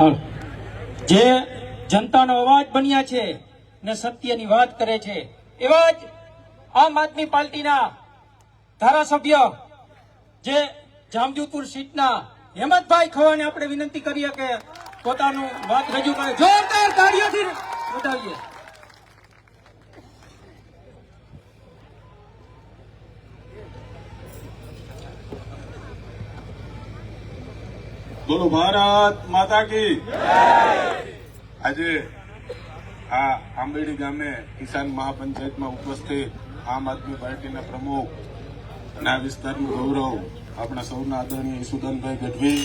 જે જનતાનો અવાજ બન્યા છે ને સત્યની વાત કરે છે એવા જ આમ આદમી પાર્ટીના ધારાસભ્ય જે જામજોધપુર સીટના હેમંતભાઈ ખવાને આપણે વિનંતી કરીએ કે પોતાનું વાત રજૂ કરે. જોરદાર તાળીઓથી વધાવીએ. બોલો ભારત માતા કી આજે આ આંબેડી ગામે કિસાન મહાપંચાયતમાં ઉપસ્થિત આમ આદમી પાર્ટીના પ્રમુખ અને આ વિસ્તારનું ગૌરવ આપણા સૌના આદરણીય ઈસુદાનભાઈ ગઢવી,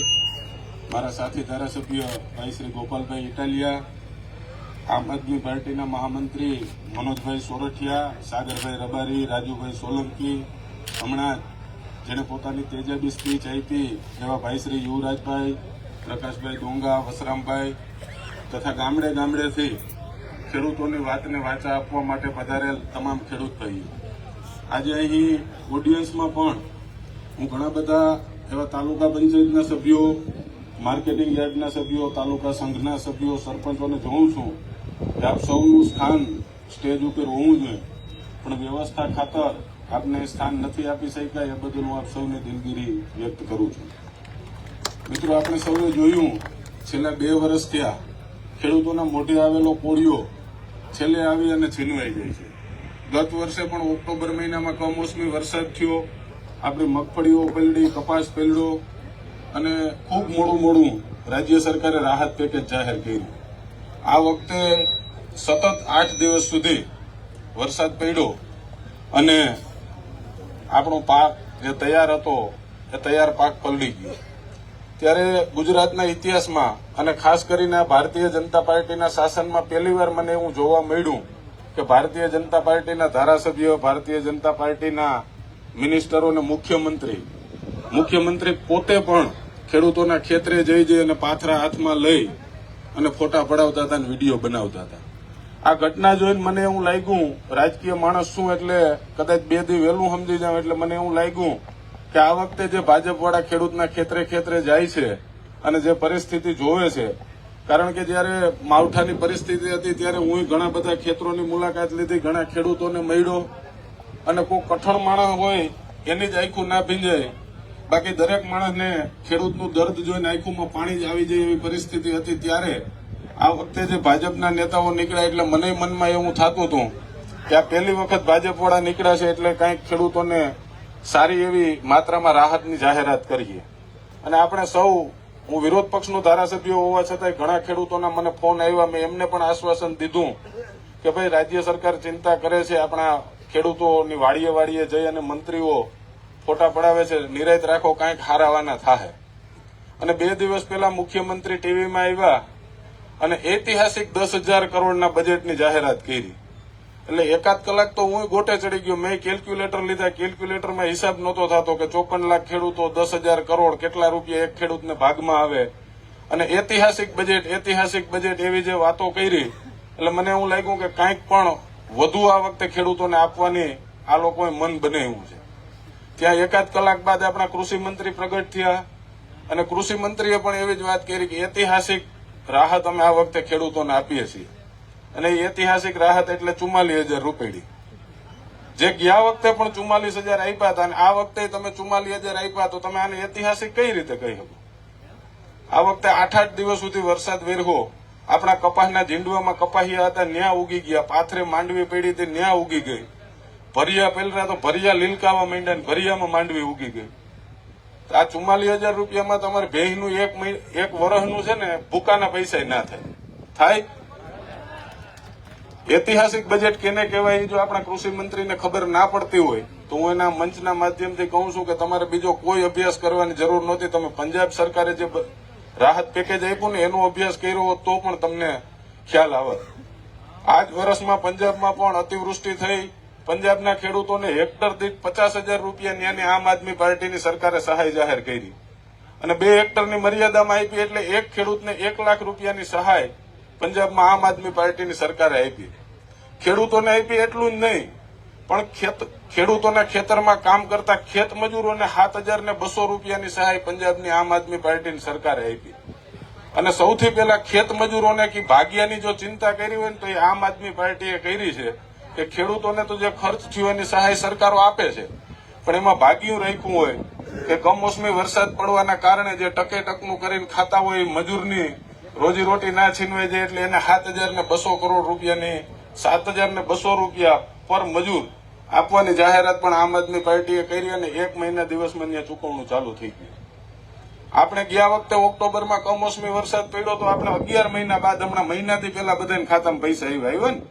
મારા સાથી ધારાસભ્ય ભાઈ શ્રી ગોપાલભાઈ ઇટાલિયા, આમ આદમી પાર્ટીના મહામંત્રી મનોજભાઈ સોરઠિયા, સાગરભાઈ રબારી, રાજુભાઈ સોલંકી, હમણાં જેને પોતાની તેજાબી સ્પીચ આપી એવા ભાઈ શ્રી યુવરાજભાઈ, પ્રકાશભાઈ ડોંગા, વસરામભાઈ તથા ગામડે ગામડેથી ખેડૂતોની વાતને વાચા આપવા માટે પધારેલ તમામ ખેડૂત ભાઈઓ, આજે અહીં ઓડિયન્સમાં પણ હું ઘણા બધા એવા તાલુકા પંચાયતના સભ્યો, માર્કેટિંગ યાર્ડના સભ્યો, તાલુકા સંઘના સભ્યો, સરપંચોને જોઉં છું કે આપ સૌનું સ્થાન સ્ટેજ ઉપર હોવું જોઈએ, પણ વ્યવસ્થા ખાતર આપને સ્થાન નથી આપી શક્યા એ બદલ હું આપ સૌને દિલગીરી વ્યક્ત કરું છું. મિત્રો, આપણે સૌએ જોયું છેલ્લા 2 વર્ષ થયા ખેડૂતોના મોઢે આવેલો કોળિયો છેલ્લે આવી અને છીનવાઈ જાય છે. ગત વર્ષે પણ ઓક્ટોબર મહિનામાં કમોસમી વરસાદ થયો, આપણી મગફળીઓ પલળી, કપાસ પલળ્યો અને ખૂબ મોડું રાજ્ય સરકારે રાહત પેકેજ જાહેર કર્યું. આ વખતે સતત 8 દિવસ સુધી વરસાદ પડ્યો અને આપણો પાક જે તૈયાર હતો એ તૈયાર પાક પલળી ગયો. ત્યારે ગુજરાતના ઇતિહાસમાં અને ખાસ કરીને ભારતીય જનતા પાર્ટીના શાસનમાં પહેલીવાર મને એવું જોવા મળ્યું કે ભારતીય જનતા પાર્ટીના ધારાસભ્યો, ભારતીય જનતા પાર્ટીના મિનિસ્ટરો અને મુખ્યમંત્રી પોતે પણ ખેડૂતોના ખેતરે જઈ અને પાથરા હાથમાં લઈ અને ફોટા પડાવતા હતા અને વિડીયો બનાવતા હતા. આ ઘટના જોઈને મને એવું લાગ્યું, રાજકીય માણસ શું એટલે કદાચ 2 દી વહેલું સમજી જાવ, એટલે મને એવું લાગ્યું કે આ વખતે જે ભાજપવાળા ખેડૂતના ખેતરે જાય છે અને જે પરિસ્થિતિ જોવે છે, કારણ કે જયારે માવઠાની પરિસ્થિતિ હતી ત્યારે હું ઘણા બધા ખેતરોની મુલાકાત લીધી, ઘણા ખેડૂતોને મળ્યો અને કોઈ કઠણ માણસ હોય એની જ આંખું ના ભીંજાય, બાકી દરેક માણસને ખેડૂતનું દર્દ જોઈને આંખોમાં પાણી જ આવી જાય એવી પરિસ્થિતિ હતી. ત્યારે આ વખતે જે ભાજપના નેતાઓ નીકળ્યા એટલે મને મનમાં એવું થતું હતું કે આ પહેલી વખત ભાજપવાળા નીકળ્યા છે એટલે કંઈક ખેડૂતોને સારી એવી માત્રામાં રાહતની જાહેરાત કરીએ. અને આપણે સૌ, હું વિરોધ પક્ષનો ધારાસભ્ય હોવા છતાંય ઘણા ખેડૂતોના મને ફોન આવ્યા, મેં એમને પણ આશ્વાસન દીધું કે ભાઈ રાજ્ય સરકાર ચિંતા કરે છે, આપણા ખેડૂતોની વાડીએ જઈ અને મંત્રીઓ ફોટા પડાવે છે, નિરાંત રાખો, કાંઈક હારાવાના થાય. અને 2 દિવસ પહેલા મુખ્યમંત્રી ટીવીમાં આવ્યા અને ઐતિહાસિક 10,000 કરોડના બજેટની જાહેરાત કરી. એટલે 1 કલાક તો હું ગોટે ચડી ગયો. મેં કેલ્ક્યુલેટર લીધા, કેલ્ક્યુલેટરમાં હિસાબ નહોતો થતો કે 54 લાખ ખેડૂતો, 10,000 કરોડ, કેટલા રૂપિયા એક ખેડૂતને ભાગમાં આવે. અને ઐતિહાસિક બજેટ એવી જે વાતો કરી એટલે મને એવું લાગ્યું કે કાંઈક પણ વધુ આ વખતે ખેડૂતોને આપવાની આ લોકોએ મન બનાવ્યું છે. ત્યાં 1 કલાક બાદ આપણા કૃષિ મંત્રી પ્રગટ થયા અને કૃષિ મંત્રીએ પણ એવી જ વાત કરી કે ઐતિહાસિક રાહત અમે આ વખતે ખેડૂતોને આપીએ છીએ. અને ઐતિહાસિક રાહત એટલે 44,000 રૂપિયા, જે ગયા વખતે પણ 44,000 આપ્યા હતા અને આ વખતે તમે 44,000 આપ્યા, તો તમે આને ઐતિહાસિક કઈ રીતે કહી શકો? આ વખતે 8 દિવસ સુધી વરસાદ વેરહો, આપણા કપાસના ઝીંડવામાં કપાહિયા હતા ન્યા ઉગી ગયા, પાથરે માંડવી પડી હતી ન્યા ઉગી ગઈ, ભરિયા પેલરા તો ભરિયા લીલકાવા માંડ્યા, ભરિયામાં માંડવી ઉગી ગઈ. આ 44,000 રૂપિયામાં તમારે ભેંસનું એક વર્ષનું છે ને ભૂકાના પૈસા ના થાય. ઐતિહાસિક બજેટ કેને કહેવાય જો આપણા કૃષિ મંત્રીને ખબર ના પડતી હોય તો હું એના મંચના માધ્યમથી કહું છું કે તમારે બીજો કોઈ અભ્યાસ કરવાની જરૂર નહોતી. તમે પંજાબ સરકારે જે રાહત પેકેજ આપ્યું ને એનો અભ્યાસ કર્યો હોત તો પણ તમને ખ્યાલ આવત. આ જ વર્ષમાં પંજાબમાં પણ અતિવૃષ્ટિ થઈ, પંજાબના ખેડૂતોને હેક્ટર દીઠ 50,000 રૂપિયા ન્યાની આમ આદમી પાર્ટીની સરકારે સહાય જાહેર કરી અને 2 હેક્ટરની મર્યાદામાં આપી, એટલે એક ખેડૂતને 1 લાખ રૂપિયાની સહાય પંજાબમાં આમ આદમી પાર્ટીની સરકારે આપી. ખેડૂતોને આપી એટલું જ નહીં, પણ ખેડૂતોના ખેતરમાં કામ કરતા ખેત મજૂરોને 7,200 રૂપિયાની સહાય પંજાબની આમ આદમી પાર્ટીની સરકારે આપી. અને સૌથી પહેલા ખેત મજૂરોને કે ભાગ્યાની જો ચિંતા કરી હોય ને તો એ આમ આદમી પાર્ટીએ કરી છે કે ખેડૂતોને તો જે ખર્ચ થયો એની સહાય સરકારો આપે છે, પણ એમાં ભાગ્યું રાખ્યું હોય કે કમોસમી વરસાદ પડવાના કારણે જે ટકે ટકનું કરીને ખાતા હોય એ મજૂરની રોજીરોટી ના છીનવાઈ જાય એટલે એને 7,200 કરોડ રૂપિયાની 7,200 રૂપિયા પર મજૂર આપવાની જાહેરાત પણ આમ આદમી પાર્ટીએ કરી અને 1 મહિના દિવસમાં ત્યાં ચૂકવણું ચાલુ થઈ ગયું. આપણે ગયા વખતે ઓક્ટોબરમાં કમોસમી વરસાદ પડ્યો તો આપણે 11 મહિના બાદ હમણાં મહિનાથી પહેલા બધાને ખાતામાં પૈસા આવ્યા ને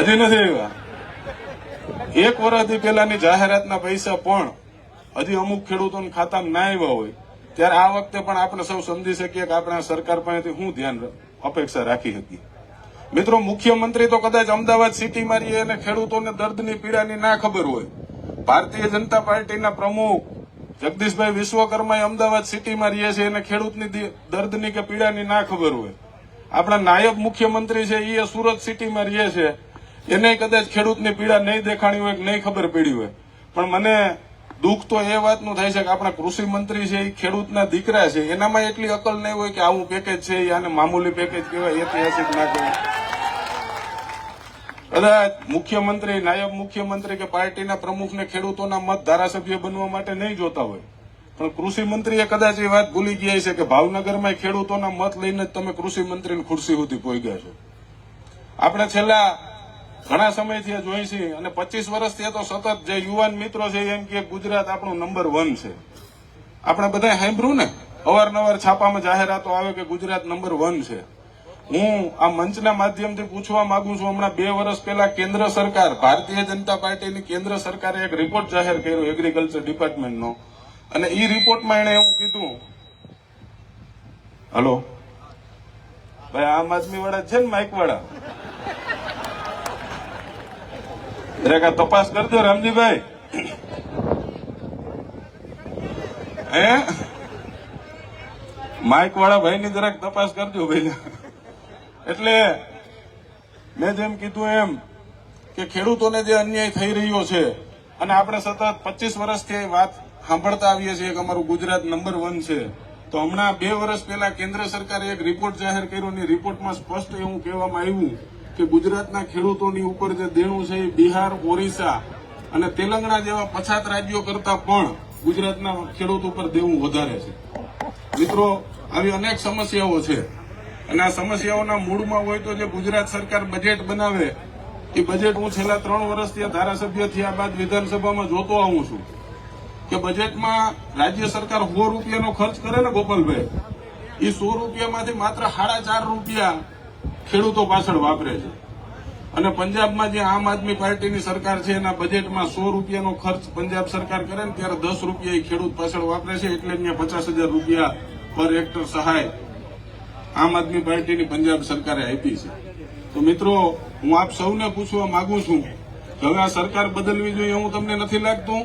હજી નથી આવ્યા. 1 વર્ષથી પહેલાની જાહેરાતના પૈસા પણ હજી અમુક ખેડૂતોના ખાતામાં ના આવ્યા હોય ત્યારે આ વખતે પણ આપણે સૌ સમજી શકીએ કે આપણે સરકાર પાસેથી શું ધ્યાન અપેક્ષા રાખી શકીએ. મિત્રો, મુખ્યમંત્રી તો કદાચ અમદાવાદ સિટીમાં રહીએ અને ખેડૂતોને દર્દની પીડાની ના ખબર હોય. ભારતીય જનતા પાર્ટીના પ્રમુખ જગદીશભાઈ વિશ્વકર્મા અમદાવાદ સિટીમાં રહીએ છે અને ખેડૂતની દર્દની કે પીડાની ના ખબર હોય. આપણા નાયબ મુખ્યમંત્રી છે એ સુરત સિટીમાં રહીએ છે, એને કદાચ ખેડૂતની પીડા નહીં દેખાણી હોય કે નહીં ખબર પડી હોય. પણ મને દુઃખ તો એ વાતનું થાય છે કે આપણા કૃષિ મંત્રી છે એ ખેડૂતના દીકરા છે, એનામાં એટલી અકલ નહીં હોય કે આવું પેકેજ છે આને મામૂલી પેકેજ કહેવાય, ઐતિહાસિક ના કહેવાય. કદાચ મુખ્યમંત્રી, નાયબ મુખ્યમંત્રી કે પાર્ટીના પ્રમુખને ખેડૂતોના મત ધારાસભ્ય બનવા માટે નહીં જોતા હોય, પણ કૃષિ મંત્રીએ કદાચ એ વાત ભૂલી ગયા છે કે ભાવનગરમાં ખેડૂતોના મત લઈને જ તમે કૃષિ મંત્રીની ખુરશી સુધી પહોંચ્યા છો. આપણે છેલ્લા ઘણા સમયથી આ જોઈ છીએ અને 25 વર્ષથી તો સતત જે યુવાન મિત્રો છે એમ કે ગુજરાત આપણું નંબર 1 છે. આપણે બધા સાંભળ્યું ને, અવારનવાર છાપામાં જાહેરાતો આવે કે ગુજરાત નંબર 1 છે. હું આ મંચના માધ્યમથી પૂછવા માંગુ છું, હમણાં 2 વર્ષ પહેલા કેન્દ્ર સરકાર, ભારતીય જનતા પાર્ટીની કેન્દ્ર સરકારે એક રિપોર્ટ જાહેર કર્યો એગ્રીકલ્ચર ડિપાર્ટમેન્ટનો, અને એ રિપોર્ટમાં એને એવું કીધું, હલો ભાઈ આમ આદમી વાળા છે ને માઇક વાળા, જરાક આ તપાસ કરજો રામજીભાઈ. હે માઇક વાળા ભાઈ ની જરાક તપાસ કરજો ભાઈ. એટલે મેં જેમ કીધું એમ કે ખેડૂતોને જે અન્યાય થઈ રહ્યો છે અને આપણે સતત 25 વર્ષથી વાત સાંભળતા આવીએ છીએ કે અમારું ગુજરાત નંબર 1 છે, તો હમણાં 2 વર્ષ પહેલા કેન્દ્ર સરકારે એક રિપોર્ટ જાહેર કર્યો અને રિપોર્ટમાં સ્પષ્ટ એવું કહેવામાં આવ્યું કે ગુજરાતના ખેડૂતોની ઉપર જે દેણું છે એ બિહાર, ઓરિસ્સા અને તેલંગાણા જેવા પછાત રાજ્યો કરતા પણ ગુજરાતના ખેડૂત ઉપર દેવું વધારે છે. મિત્રો, આવી અનેક સમસ્યાઓ છે અને આ સમસ્યાઓના મૂળમાં હોય તો જે ગુજરાત સરકાર બજેટ બનાવે એ બજેટ હું છેલ્લા 3 વર્ષથી ધારાસભ્ય થયા બાદ વિધાનસભામાં જોતો આવું છું કે બજેટમાં રાજ્ય સરકાર 100 રૂપિયાનો ખર્ચ કરે ને ગોપાલભાઈ, એ 100 રૂપિયામાંથી માત્ર 4.5 રૂપિયા ખેડૂતો પાછળ વાપરે છે. અને પંજાબમાં જે આમ આદમી પાર્ટીની સરકાર છે એના બજેટમાં 100 રૂપિયાનો ખર્ચ પંજાબ સરકાર કરે ને ત્યારે 10 રૂપિયા એ ખેડૂત પાછળ વાપરે છે, એટલે ત્યાં 50,000 રૂપિયા પર હેક્ટર સહાય આમ આદમી પાર્ટીની પંજાબ સરકારે આપી છે. તો મિત્રો, હું આપ સૌને પૂછવા માંગુ છું કે હવે આ સરકાર બદલવી જોઈએ એવું તમને નથી લાગતું?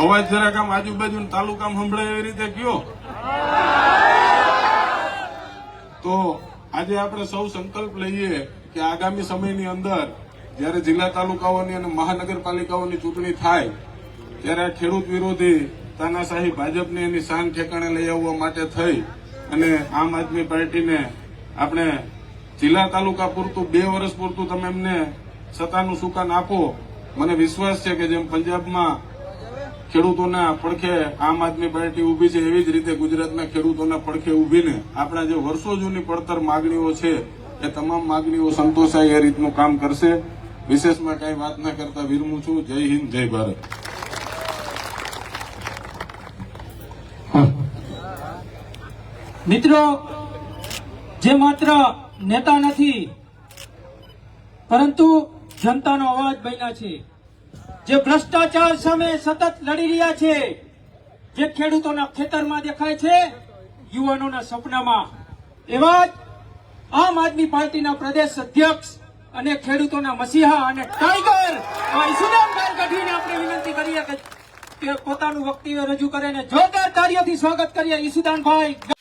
અવાજ જરાક આમ આજુબાજુ તાલુકામાં સંભળાય એવી રીતે કયો. તો આજે આપણે સૌ સંકલ્પ લઈએ કે આગામી સમયની અંદર જયારે જિલ્લા તાલુકાઓની અને મહાનગરપાલિકાઓની ચૂંટણી થાય ત્યારે ખેડૂત વિરોધી તાનાશાહી ભાજપને એની શાન ઠેકાણે લઈ આવવા માટે થઈ અને આમ આદમી પાર્ટીને આપણે જિલ્લા તાલુકા પૂરતું 2 વર્ષ પૂરતું તમે એમને સત્તાનું સુકાન આપો. મને વિશ્વાસ છે કે જેમ પંજાબમાં ખેડૂતોના પડખે આમ આદમી પાર્ટી ઉભી છે એવી જ રીતે ગુજરાતના ખેડૂતોના પડખે ઉભીને આપણા જે વર્ષો જૂની પડતર માગણીઓ છે એ તમામ માગણીઓ સંતોષાય એ રીતનું કામ કરશે. વિશેષમાં કઈ વાત ના કરતા વિરમું છું. જય હિન્દ, જય ભારત. મિત્રો, જે માત્ર નેતા નથી પરંતુ જનતાનો અવાજ બન્યા છે, જે ભ્રષ્ટાચાર સામે સતત લડી રહ્યા છે, જે ખેડૂતોના ખેતરમાં દેખાય છે, યુવાનોના સપનામાં, એવા જ આમ આદમી પાર્ટીના પ્રદેશ અધ્યક્ષ અને ખેડૂતોના મસીહા અને ટાઈગર ઈસુદાનભાઈ ગઢવીને આપણે વિનંતી કરીએ કે પોતાનું વક્તવ્ય રજૂ કરે અને જોરદાર તાળીઓથી સ્વાગત કરીએ ઈસુદાનભાઈ.